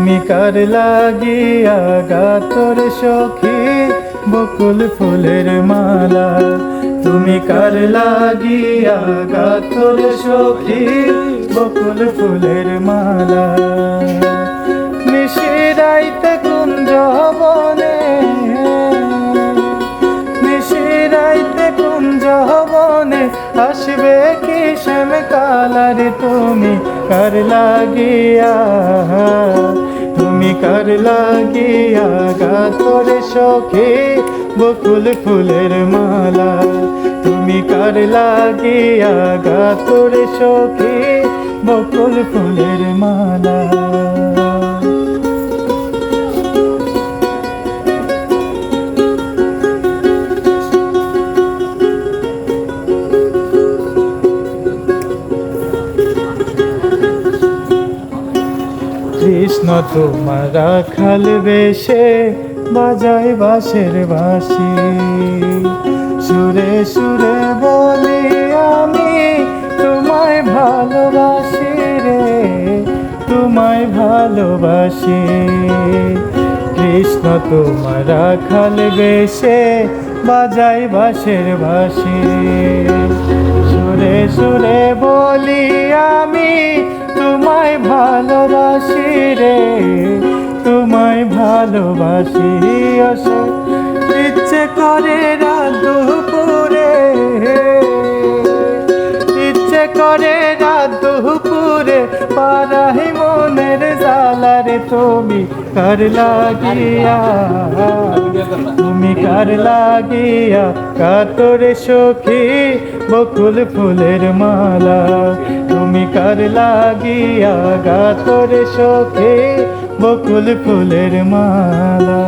তুমি কার লাগিয়া গাতর সখী বকুল ফুলের মালা। তুমি কার লাগিয়া গাতর সখী বকুল ফুলের মালা। নিশিরাইতে কুঞ্জ বনে, নিশিরাইতে কুঞ্জ বনে আসবে কি শ্যাম কালার। তুমি কার লাগিয়া, তুমি কার লাগিয়া গাতর সখী বকুল ফুলের মালা। তুমি কার লাগিয়া গাতর সখী বকুল ফুলের মালা। কৃষ্ণ তোমার রাখাল বেশে বাজায় বাঁশের বাঁশি। সুরে সুরে বলি আমি তোমায় ভালোবাসি রে, তোমায় ভালোবাসি। কৃষ্ণ তোমার রাখাল বেশে বাজায় বাঁশের বাঁশি। সুরে সুরে বলি আমি তোমায় ভালোবাসি রে, তোমায় ভালোবাসি। আসে ইচ্ছে করে রাত দুপুরে, ইচ্ছে করে রাত দুপুরে পারাই মনের জ্বালারে। তুমি কার লাগিয়া, তুমি কার লাগিয়া গাতর সখী বকুল ফুলের মালা। তুমি কার লাগিয়া গাতর সখী বকুল ফুলের মালা।